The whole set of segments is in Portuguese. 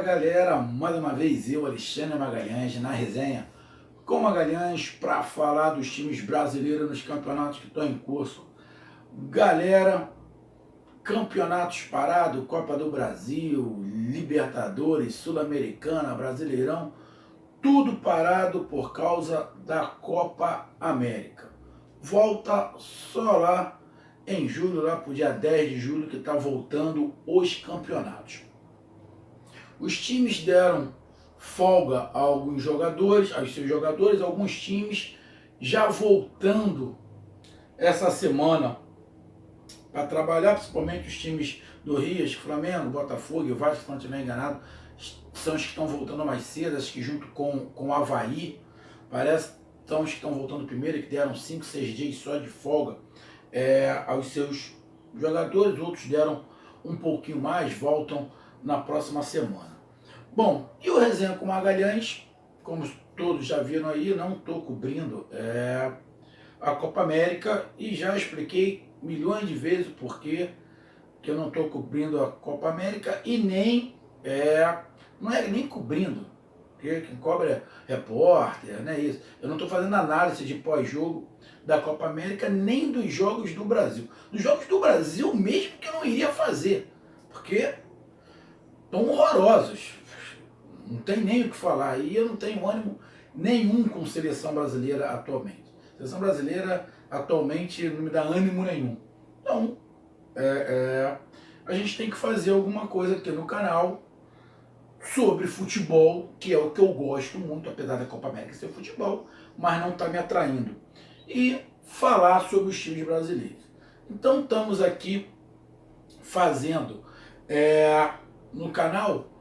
galera, mais uma vez eu, Alexandre Magalhães, na resenha com Magalhães para falar dos times brasileiros nos campeonatos que estão em curso. Galera, campeonatos parados, Copa do Brasil, Libertadores, Sul-Americana, Brasileirão, tudo parado por causa da Copa América. Volta só lá em julho, lá para o dia 10 de julho, que está voltando os campeonatos. Os times deram folga a alguns jogadores, aos seus jogadores, alguns times já voltando essa semana para trabalhar, principalmente os times do Rio, acho que Flamengo, Botafogo e Vasco, se não estiver enganado, são os que estão voltando mais cedo, acho que junto com o Avaí, parece que são os que estão voltando primeiro, que deram 5, 6 dias só de folga aos seus jogadores, outros deram um pouquinho mais, voltam na próxima semana. Bom, e o Resenha com Magalhães, como todos já viram aí, não estou cobrindo a Copa América e já expliquei milhões de vezes o porquê que eu não estou cobrindo a Copa América e nem, não é nem cobrindo, porque quem cobra é repórter, não é isso. Eu não estou fazendo análise de pós-jogo da Copa América nem dos jogos do Brasil. Dos jogos do Brasil mesmo que eu não iria fazer, porque estão horrorosos. Não tem nem o que falar. E eu não tenho ânimo nenhum com seleção brasileira atualmente. Seleção brasileira atualmente não me dá ânimo nenhum. Então, a gente tem que fazer alguma coisa aqui no canal sobre futebol, que é o que eu gosto muito, apesar da Copa América ser futebol, mas não está me atraindo. E falar sobre os times brasileiros. Então estamos aqui fazendo no canal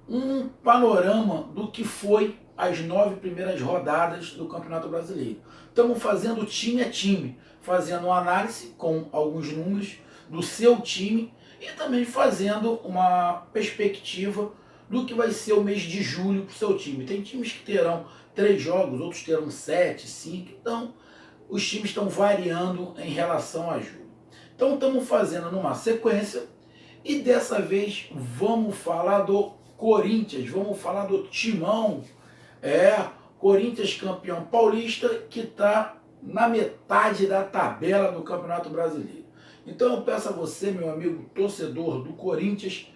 um panorama do que foi as 9 primeiras rodadas do Campeonato Brasileiro. Estamos fazendo time a time, fazendo uma análise com alguns números do seu time e também fazendo uma perspectiva do que vai ser o mês de julho para o seu time. Tem times que terão 3 jogos, outros terão 7, 5, então os times estão variando em relação a julho. Então estamos fazendo numa sequência e dessa vez vamos falar do Corinthians, vamos falar do Timão, Corinthians campeão paulista, que está na metade da tabela do Campeonato Brasileiro. Então eu peço a você, meu amigo torcedor do Corinthians,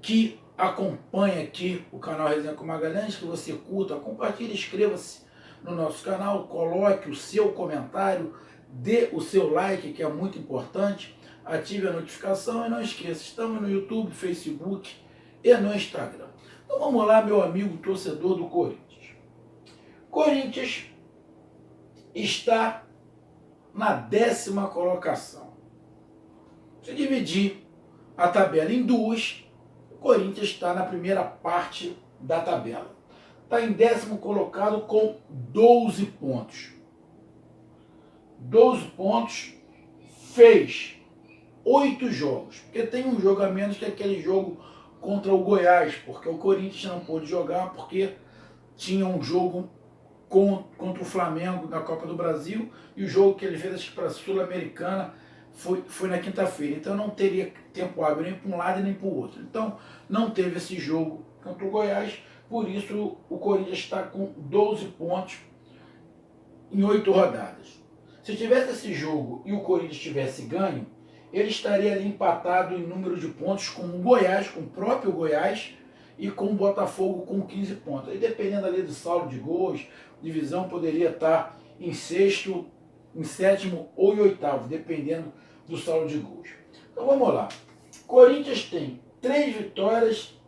que acompanha aqui o canal Resenha com Magalhães, que você curta, compartilhe, inscreva-se no nosso canal, coloque o seu comentário, dê o seu like, que é muito importante, ative a notificação e não esqueça, estamos no YouTube, Facebook e no Instagram. Então vamos lá, meu amigo torcedor do Corinthians. Corinthians está na 10ª colocação. Se dividir a tabela em duas, o Corinthians está na primeira parte da tabela. Está em 10º colocado com 12 pontos. 12 pontos, fez 8 jogos. Porque tem um jogo a menos, que é aquele jogo contra o Goiás, porque o Corinthians não pôde jogar porque tinha um jogo contra o Flamengo na Copa do Brasil e o jogo que ele fez, acho que para a Sul-Americana, foi na quinta-feira. Então não teria tempo hábil nem para um lado e nem para o outro. Então não teve esse jogo contra o Goiás, por isso o Corinthians está com 12 pontos em 8 rodadas. Se tivesse esse jogo e o Corinthians tivesse ganho, ele estaria ali empatado em número de pontos com o Goiás, com o próprio Goiás, e com o Botafogo com 15 pontos. Aí, dependendo ali do saldo de gols, divisão poderia estar em 6º, em 7º ou em 8º, dependendo do saldo de gols. Então vamos lá. Corinthians tem 3 vitórias,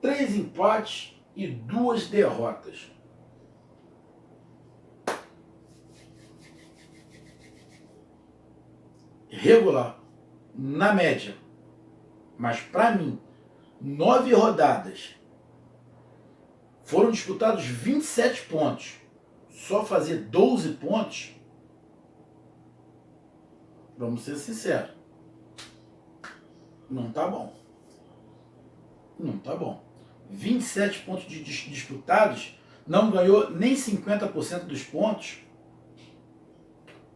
3 empates e 2 derrotas. Regular, na média. Mas para mim, 9 rodadas, foram disputados 27 pontos. Só fazer 12 pontos, vamos ser sinceros, não tá bom. Não tá bom. 27 pontos disputados, não ganhou nem 50% dos pontos,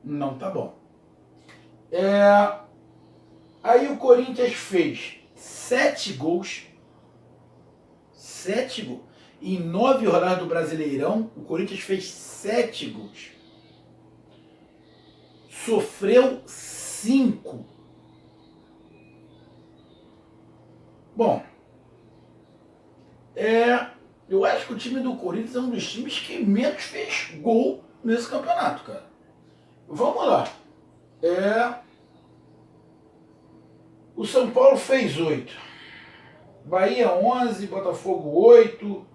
não tá bom. Aí o Corinthians fez 7 gols, 7 gols. Em 9 rodadas do Brasileirão, o Corinthians fez 7 gols. Sofreu 5. Bom, eu acho que o time do Corinthians é um dos times que menos fez gol nesse campeonato, cara. Vamos lá. O São Paulo fez 8. Bahia 11, Botafogo 8,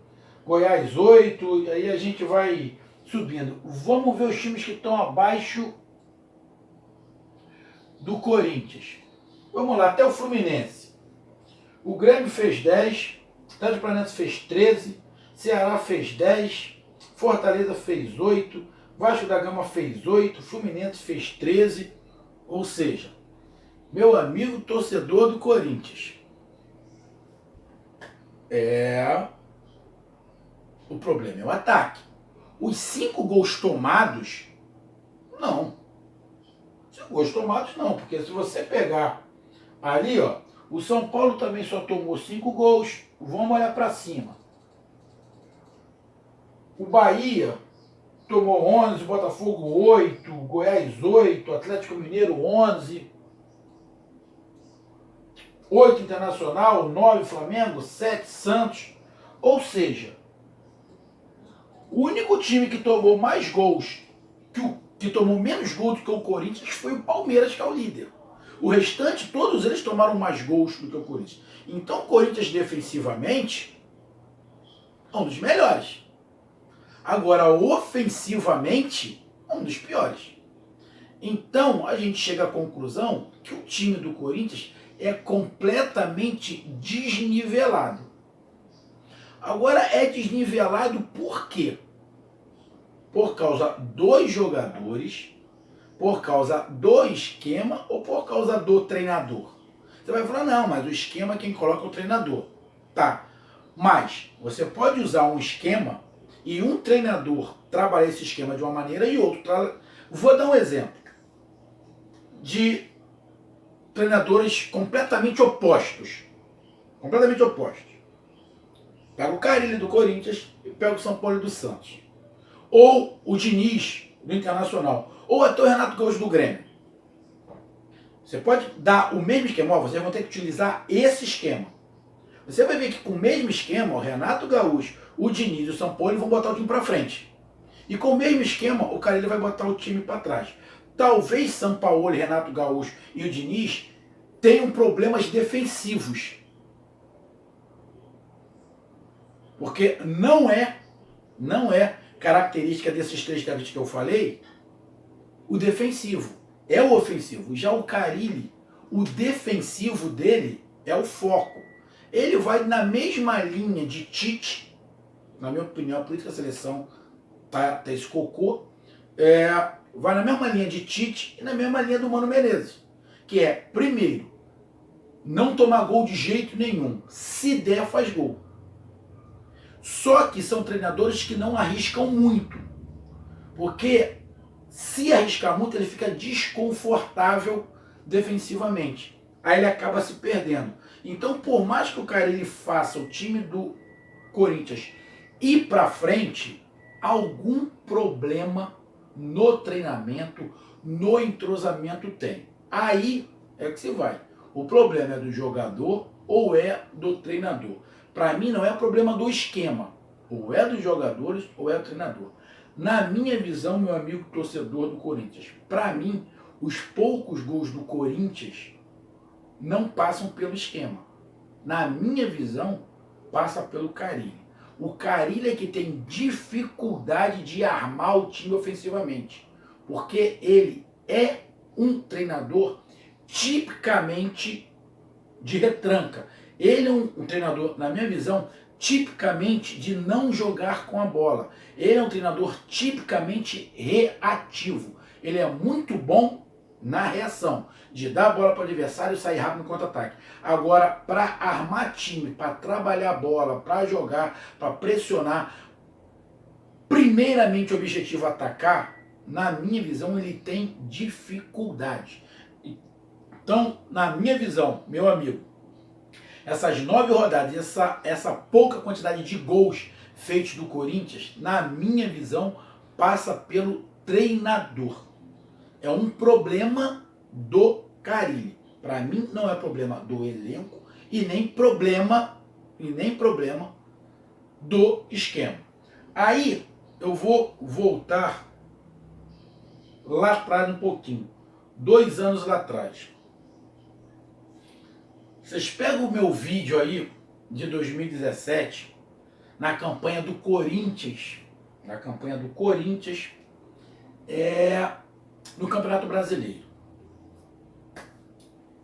Goiás 8, e aí a gente vai subindo. Vamos ver os times que estão abaixo do Corinthians. Vamos lá, até o Fluminense. O Grêmio fez 10, Atlético Paranaense fez 13, Ceará fez 10, Fortaleza fez 8, Vasco da Gama fez 8, Fluminense fez 13, ou seja, meu amigo torcedor do Corinthians, o problema é o ataque. Os 5 gols tomados, não. 5 gols tomados não, porque se você pegar ali, ó, o São Paulo também só tomou 5 gols. Vamos olhar para cima. O Bahia tomou 11, Botafogo 8, Goiás 8, Atlético Mineiro 11, 8 Internacional, 9 Flamengo, 7 Santos. Ou seja, o único time que tomou mais gols, que tomou menos gols do que o Corinthians foi o Palmeiras, que é o líder. O restante, todos eles tomaram mais gols do que o Corinthians. Então o Corinthians defensivamente é um dos melhores. Agora, ofensivamente, é um dos piores. Então a gente chega à conclusão que o time do Corinthians é completamente desnivelado. Agora, é desnivelado por quê? Por causa dos jogadores, por causa do esquema ou por causa do treinador? Você vai falar, não, mas o esquema quem coloca é o treinador. Tá, mas você pode usar um esquema e um treinador trabalhar esse esquema de uma maneira e outro. Vou dar um exemplo de treinadores completamente opostos. Completamente opostos. Pega o Carille do Corinthians e pega o São Paulo do Santos. Ou o Diniz do Internacional. Ou até o Renato Gaúcho do Grêmio. Você pode dar o mesmo esquema, vocês vão ter que utilizar esse esquema. Você vai ver que com o mesmo esquema, o Renato Gaúcho, o Diniz e o São Paulo vão botar o time para frente. E com o mesmo esquema, o Carille vai botar o time para trás. Talvez São Paulo, Renato Gaúcho e o Diniz tenham problemas defensivos. Porque não é característica desses 3 caras que eu falei o defensivo. É o ofensivo. Já o Carille, o defensivo dele é o foco. Ele vai na mesma linha de Tite, na minha opinião, a política da seleção tá esse cocô, vai na mesma linha de Tite e na mesma linha do Mano Menezes. Que é, primeiro, não tomar gol de jeito nenhum. Se der, faz gol. Só que são treinadores que não arriscam muito. Porque se arriscar muito, ele fica desconfortável defensivamente. Aí ele acaba se perdendo. Então, por mais que o Carille faça o time do Corinthians ir para frente, algum problema no treinamento, no entrosamento tem. Aí é que se vai. O problema é do jogador ou é do treinador. Para mim não é problema do esquema. Ou é dos jogadores ou é do treinador. Na minha visão, meu amigo torcedor do Corinthians, para mim, os poucos gols do Corinthians não passam pelo esquema. Na minha visão, passa pelo Carille. O Carille é que tem dificuldade de armar o time ofensivamente. Porque ele é um treinador tipicamente de retranca. Ele é um treinador, na minha visão, tipicamente de não jogar com a bola. Ele é um treinador tipicamente reativo. Ele é muito bom na reação, de dar a bola para o adversário e sair rápido no contra-ataque. Agora, para armar time, para trabalhar a bola, para jogar, para pressionar, primeiramente o objetivo atacar, na minha visão, ele tem dificuldade. Então, na minha visão, meu amigo, essas 9 rodadas, essa pouca quantidade de gols feitos do Corinthians, na minha visão, passa pelo treinador. É um problema do Carille. Para mim, não é problema do elenco e nem problema do esquema. Aí eu vou voltar lá atrás um pouquinho, 2 anos lá atrás. Vocês pegam o meu vídeo aí de 2017, na campanha do Corinthians, no Campeonato Brasileiro.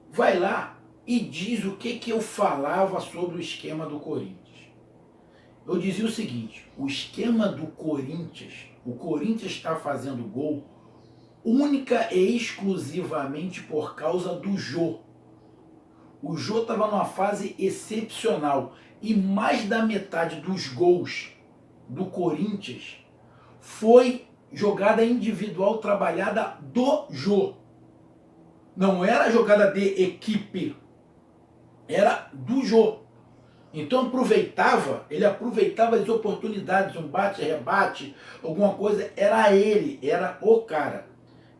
Vai lá e diz o que eu falava sobre o esquema do Corinthians. Eu dizia o seguinte: o esquema do Corinthians, o Corinthians está fazendo gol única e exclusivamente por causa do Jô. O Jô estava numa fase excepcional e mais da metade dos gols do Corinthians foi jogada individual trabalhada do Jô. Não era jogada de equipe, era do Jô. Então ele aproveitava as oportunidades, um bate-rebate, alguma coisa, era ele, era o cara.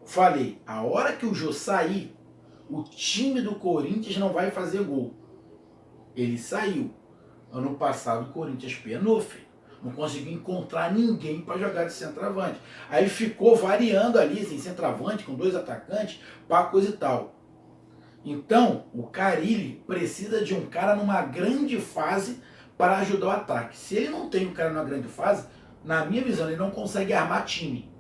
Falei, a hora que o Jô sair, o time do Corinthians não vai fazer gol. Ele saiu. Ano passado o Corinthians penou, filho. Não conseguiu encontrar ninguém para jogar de centroavante. Aí ficou variando ali, sem centroavante, com 2 atacantes, pá, coisa e tal. Então, o Carille precisa de um cara numa grande fase para ajudar o ataque. Se ele não tem um cara numa grande fase, na minha visão, ele não consegue armar time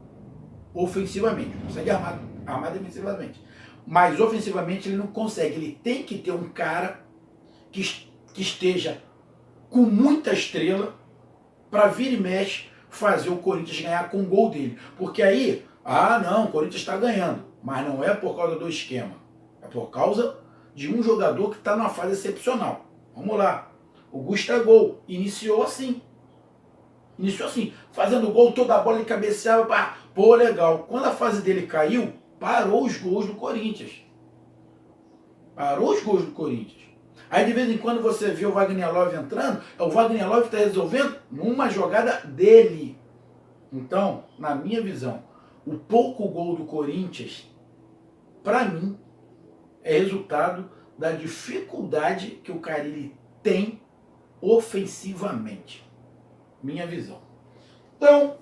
ofensivamente. Consegue armar defensivamente. Mas ofensivamente ele não consegue. Ele tem que ter um cara que esteja com muita estrela para vir e mexe fazer o Corinthians ganhar com o gol dele. Porque aí, não, o Corinthians está ganhando. Mas não é por causa do esquema. É por causa de um jogador que está numa fase excepcional. Vamos lá. O Gustavo iniciou assim. Fazendo gol, toda a bola ele cabeceava. Pô, legal. Quando a fase dele caiu, parou os gols do Corinthians. Aí de vez em quando você vê o Wagner Love entrando, o Wagner Love está resolvendo numa jogada dele. Então, na minha visão, o pouco gol do Corinthians, para mim, é resultado da dificuldade que o Carille tem ofensivamente. Minha visão. Então,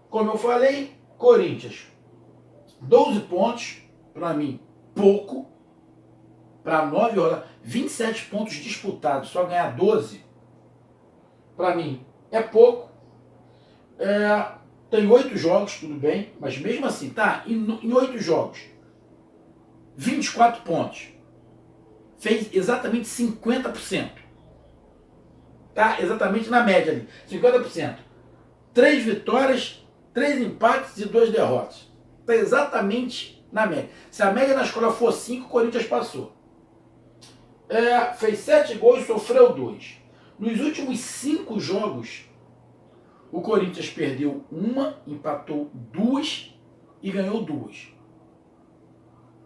como eu falei, Corinthians, 12 pontos, para mim, pouco. Para 9 rodadas, 27 pontos disputados, só ganhar 12, para mim, é pouco. Tem 8 jogos, tudo bem, mas mesmo assim, tá, em 8 jogos, 24 pontos. Fez exatamente 50%. Tá? Exatamente na média ali. 50%. 3 vitórias, 3 empates e 2 derrotas. Está exatamente na média. Se a média na escola for 5, o Corinthians passou. Fez 7 gols e sofreu 2. Nos últimos 5 jogos, o Corinthians perdeu 1, empatou 2 e ganhou 2.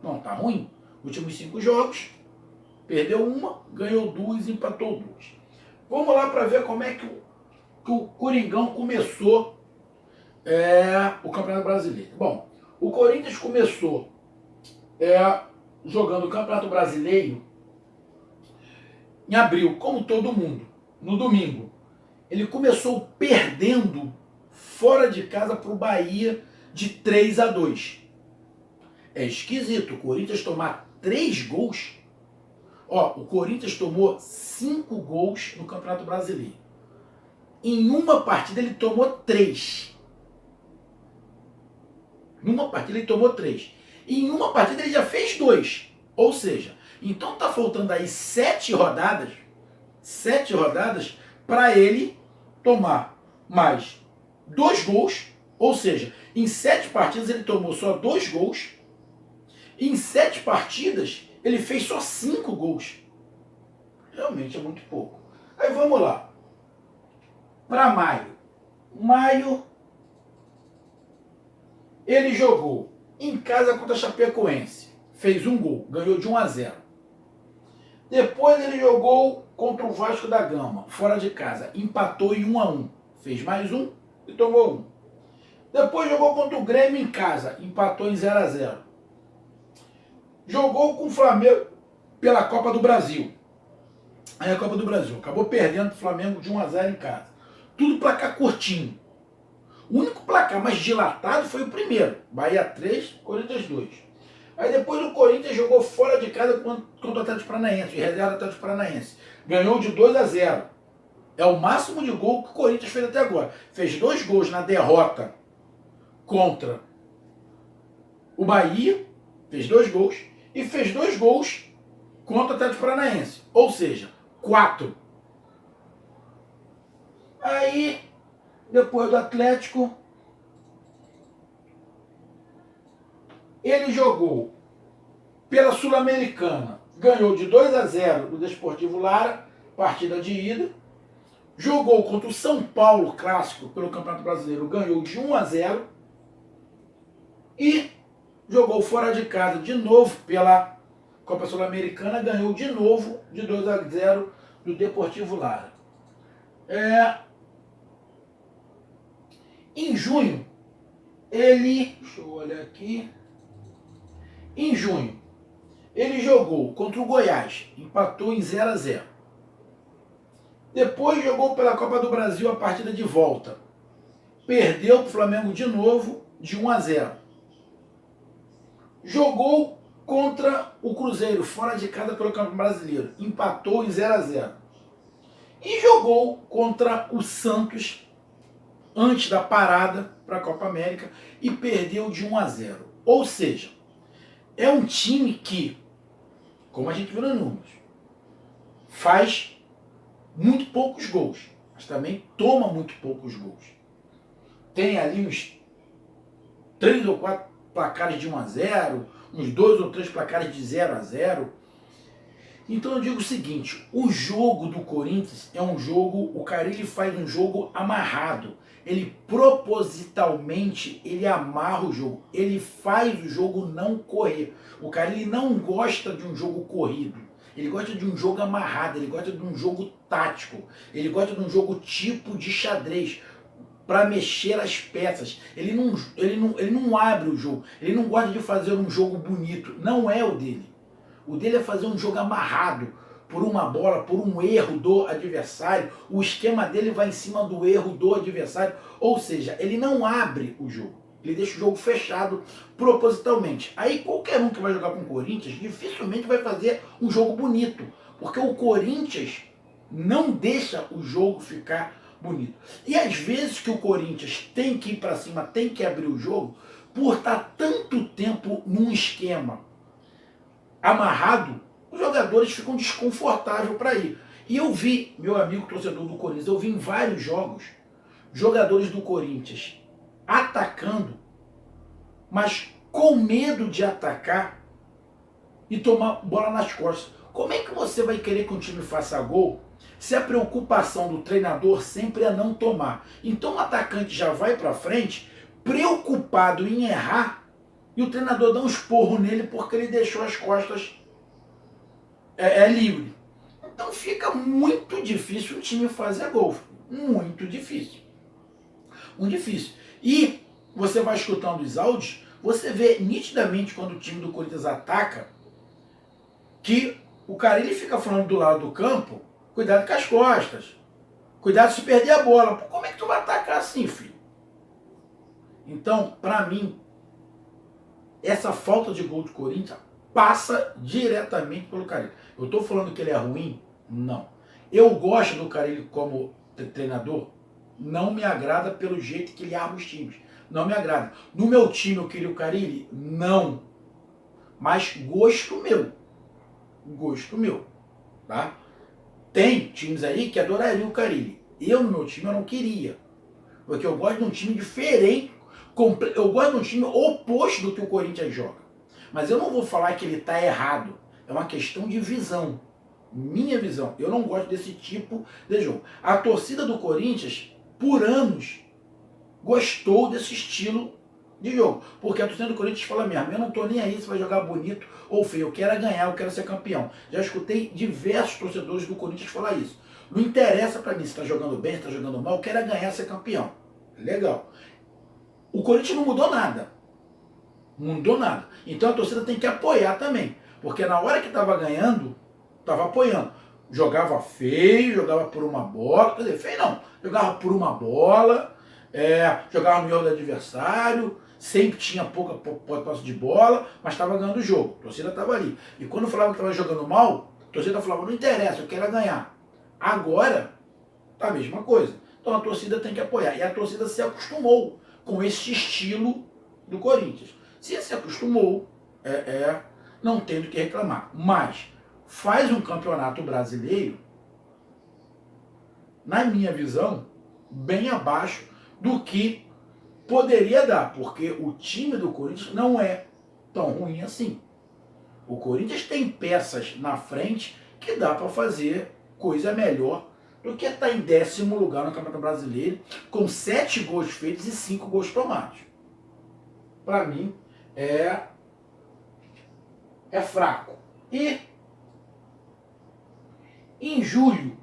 Não, tá ruim. Últimos 5 jogos, perdeu 1, ganhou 2 e empatou 2. Vamos lá para ver como é que o Coringão começou o Campeonato Brasileiro. Bom, o Corinthians começou jogando o Campeonato Brasileiro em abril, como todo mundo, no domingo. Ele começou perdendo fora de casa para o Bahia de 3-2. É esquisito, o Corinthians tomar 3 gols. O Corinthians tomou 5 gols no Campeonato Brasileiro. Em uma partida ele tomou 3. Numa partida ele tomou 3. E em uma partida ele já fez 2. Ou seja, então tá faltando aí 7 rodadas para ele tomar mais 2 gols. Ou seja, em 7 partidas ele tomou só 2 gols. Em 7 partidas ele fez só 5 gols. Realmente é muito pouco. Aí vamos lá. Para maio. Maio ele jogou em casa contra a Chapecoense. Fez 1 gol. Ganhou de 1-0. Depois ele jogou contra o Vasco da Gama, fora de casa, empatou em 1-1, fez mais um e tomou um. Depois jogou contra o Grêmio em casa, empatou em 0-0. Jogou com o Flamengo pela Copa do Brasil. Aí a Copa do Brasil acabou perdendo o Flamengo de 1-0 em casa. Tudo placar curtinho. O único placar mais dilatado foi o primeiro. Bahia 3, Corinthians 2. Aí depois o Corinthians jogou fora de casa contra o Atlético Paranaense, e reserva do Atlético Paranaense. Ganhou de 2-0. É o máximo de gol que o Corinthians fez até agora. Fez 2 gols na derrota contra o Bahia, fez 2 gols, e fez 2 gols contra o Atlético Paranaense. Ou seja, 4. Aí, depois do Atlético, ele jogou pela Sul-Americana, ganhou de 2-0 do Desportivo Lara, partida de ida. Jogou contra o São Paulo, clássico, pelo Campeonato Brasileiro, ganhou de 1-0. E jogou fora de casa de novo pela Copa Sul-Americana, ganhou de novo de 2-0 do Deportivo Lara. Em junho, deixa eu olhar aqui. Em junho, ele jogou contra o Goiás, empatou em 0-0. Depois jogou pela Copa do Brasil a partida de volta. Perdeu para o Flamengo de novo, de 1-0. Jogou contra o Cruzeiro, fora de casa pelo Campeonato Brasileiro. Empatou em 0-0. E jogou contra o Santos, antes da parada para a Copa América, e perdeu de 1-0. Ou seja, é um time que, como a gente viu nos números, faz muito poucos gols, mas também toma muito poucos gols. Tem ali uns 3 ou 4 placares de 1-0, uns 2 ou 3 placares de 0-0. Então eu digo o seguinte, o jogo do Corinthians é um jogo, o Carille faz um jogo amarrado. Ele propositalmente, ele amarra o jogo, ele faz o jogo não correr. O Carille não gosta de um jogo corrido, ele gosta de um jogo amarrado, ele gosta de um jogo tático, ele gosta de um jogo tipo de xadrez, para mexer as peças. Ele não abre o jogo, ele não gosta de fazer um jogo bonito, não é o dele. O dele é fazer um jogo amarrado por uma bola, por um erro do adversário. O esquema dele vai em cima do erro do adversário. Ou seja, ele não abre o jogo. Ele deixa o jogo fechado propositalmente. Aí qualquer um que vai jogar com o Corinthians dificilmente vai fazer um jogo bonito. Porque o Corinthians não deixa o jogo ficar bonito. E às vezes que o Corinthians tem que ir para cima, tem que abrir o jogo, por estar tanto tempo num esquema amarrado, os jogadores ficam desconfortáveis para ir. E eu vi, meu amigo torcedor do Corinthians, eu vi em vários jogos, jogadores do Corinthians atacando, mas com medo de atacar e tomar bola nas costas. Como é que você vai querer que um time faça gol se a preocupação do treinador sempre é não tomar? Então o atacante já vai para frente preocupado em errar, e o treinador dá um esporro nele porque ele deixou as costas livre. Então fica muito difícil o time fazer gol. Muito difícil. Muito difícil. E você vai escutando os áudios, você vê nitidamente quando o time do Corinthians ataca, que o cara ele fica falando do lado do campo, cuidado com as costas. Cuidado se perder a bola. Pô, como é que tu vai atacar assim, filho? Então, para mim, essa falta de gol do Corinthians passa diretamente pelo Carille. Eu estou falando que ele é ruim? Não. Eu gosto do Carille como treinador? Não me agrada pelo jeito que ele arma os times. Não me agrada. No meu time eu queria o Carille? Não. Mas gosto meu. Gosto meu. Tá? Tem times aí que adorariam o Carille. Eu, no meu time, eu não queria. Porque eu gosto de um time diferente. Eu gosto de um time oposto do que o Corinthians joga. Mas eu não vou falar que ele está errado. É uma questão de visão. Minha visão. Eu não gosto desse tipo de jogo. A torcida do Corinthians, por anos, gostou desse estilo de jogo. Porque a torcida do Corinthians fala mesmo, eu não tô nem aí se vai jogar bonito ou feio, eu quero ganhar, eu quero ser campeão. Já escutei diversos torcedores do Corinthians falar isso. Não interessa para mim se tá jogando bem, se tá jogando mal, eu quero ganhar, ser campeão. Legal. O Corinthians não mudou nada. Não mudou nada. Então a torcida tem que apoiar também. Porque na hora que estava ganhando, estava apoiando. Jogava feio, jogava por uma bola. Quer dizer, feio não. Jogava por uma bola, jogava no melhor do adversário, sempre tinha pouca posse de bola, mas estava ganhando o jogo. A torcida estava ali. E quando falava que estava jogando mal, a torcida falava, não interessa, eu quero ganhar. Agora, tá a mesma coisa. Então a torcida tem que apoiar. E a torcida se acostumou com esse estilo do Corinthians. Se acostumou, não tem do que reclamar. Mas faz um campeonato brasileiro, na minha visão, bem abaixo do que poderia dar, porque o time do Corinthians não é tão ruim assim. O Corinthians tem peças na frente que dá para fazer coisa melhor do que estar em 10º lugar no Campeonato Brasileiro, com 7 gols feitos e 5 gols tomados. Para mim, é fraco. E em julho,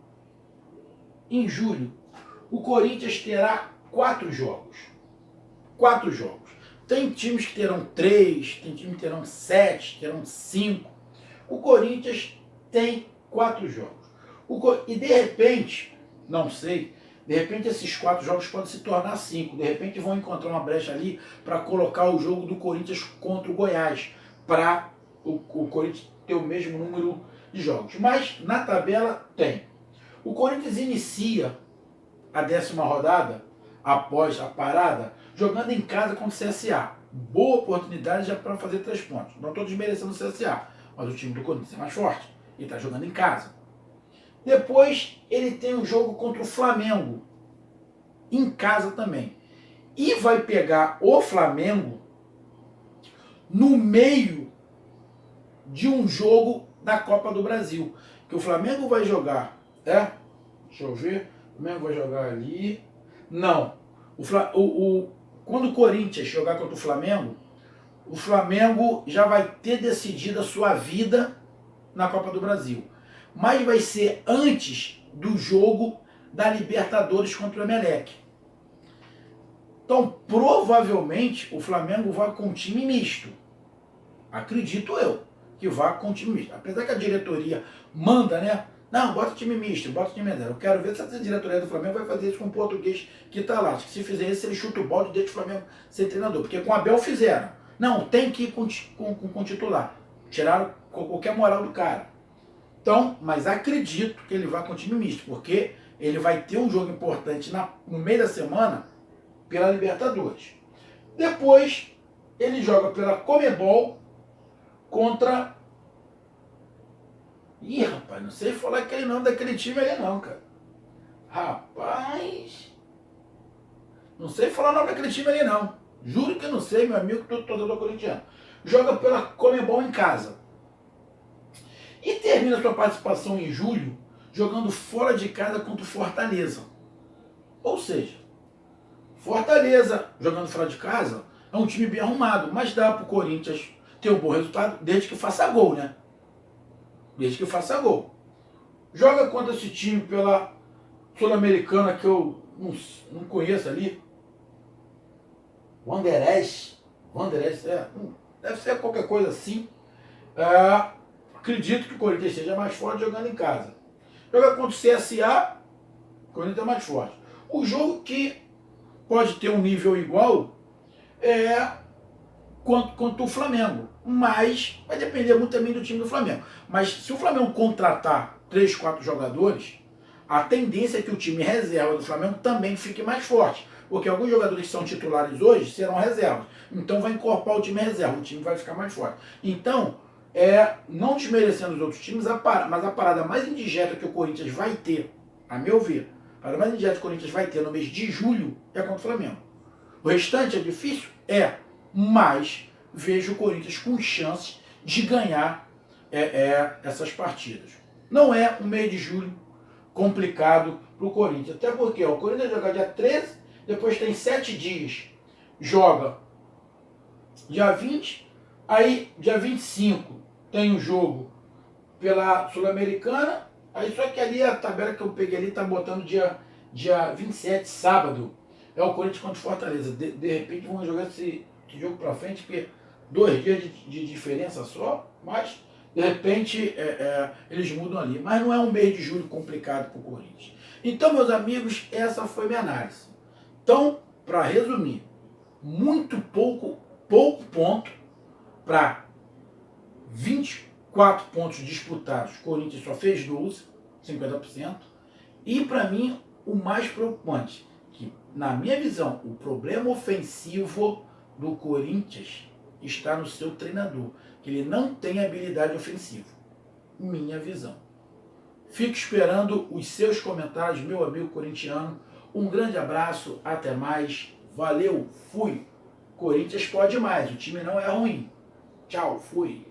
o Corinthians terá 4 jogos. 4 jogos. Tem times que terão 3, tem times que terão 7, terão 5. O Corinthians tem 4 jogos. E de repente, não sei, de repente esses 4 jogos podem se tornar 5. De repente vão encontrar uma brecha ali para colocar o jogo do Corinthians contra o Goiás, para o Corinthians ter o mesmo número de jogos. Mas na tabela tem. O Corinthians inicia a 10ª rodada, após a parada, jogando em casa contra o CSA. Boa oportunidade já para fazer 3 pontos. Não estou desmerecendo o CSA, mas o time do Corinthians é mais forte e está jogando em casa. Depois ele tem um jogo contra o Flamengo, em casa também. E vai pegar o Flamengo no meio de um jogo da Copa do Brasil. Que o Flamengo vai jogar, deixa eu ver, o Flamengo vai jogar ali. Não, quando o Corinthians jogar contra o Flamengo já vai ter decidido a sua vida na Copa do Brasil. Mas vai ser antes do jogo da Libertadores contra o Emelec. Então, provavelmente, o Flamengo vai com um time misto. Acredito eu que vá com um time misto. Apesar que a diretoria manda, né? Não, bota time misto, bota time misto. Eu quero ver se essa diretoria do Flamengo vai fazer isso com o português que está lá. Acho que se fizer isso, ele chuta o balde e deixa o Flamengo ser treinador. Porque com o Abel fizeram. Não, tem que ir com titular. Tiraram qualquer moral do cara. Então, mas acredito que ele vai com time misto, porque ele vai ter um jogo importante no meio da semana pela Libertadores. Depois, ele joga pela Conmebol contra... Ih, rapaz, não sei falar aquele nome daquele time ali não, cara. Rapaz... Não sei falar o nome daquele time ali não. Juro que eu não sei, meu amigo, todo torcedor corintiano. Joga pela Conmebol em casa. E termina sua participação em julho jogando fora de casa contra o Fortaleza. Ou seja, Fortaleza jogando fora de casa é um time bem arrumado, mas dá para o Corinthians ter um bom resultado desde que faça gol, né? Desde que faça gol. Joga contra esse time pela Sul-Americana que eu não conheço ali. Wanderers, deve ser qualquer coisa assim. Acredito que o Corinthians seja mais forte jogando em casa. Joga contra o CSA, o Corinthians é mais forte. O jogo que pode ter um nível igual contra o Flamengo. Mas vai depender muito também do time do Flamengo. Mas se o Flamengo contratar 3, 4 jogadores, a tendência é que o time reserva do Flamengo também fique mais forte. Porque alguns jogadores que são titulares hoje serão reservas. Então vai incorporar o time reserva, o time vai ficar mais forte. Então, não desmerecendo os outros times, mas a parada mais indigesta que o Corinthians vai ter, a meu ver, a parada mais indigesta que o Corinthians vai ter no mês de julho é contra o Flamengo. O restante é difícil? Mas vejo o Corinthians com chances de ganhar essas partidas. Não é um mês de julho complicado para o Corinthians, até porque o Corinthians joga dia 13, depois tem 7 dias, joga dia 20, aí dia 25 tem o jogo pela Sul-Americana, aí só que ali a tabela que eu peguei ali tá botando dia 27, sábado, é o Corinthians contra o Fortaleza. De repente vamos jogar esse jogo pra frente, porque 2 dias de diferença só, mas de repente eles mudam ali. Mas não é um mês de julho complicado para o Corinthians. Então, meus amigos, essa foi minha análise. Então, para resumir, muito pouco ponto para 24 pontos disputados. O Corinthians só fez 12, 50%. E para mim, o mais preocupante, que na minha visão, o problema ofensivo do Corinthians está no seu treinador, que ele não tem habilidade ofensiva. Minha visão. Fico esperando os seus comentários, meu amigo corintiano. Um grande abraço, até mais. Valeu, fui. Corinthians pode mais, o time não é ruim. Tchau, fui.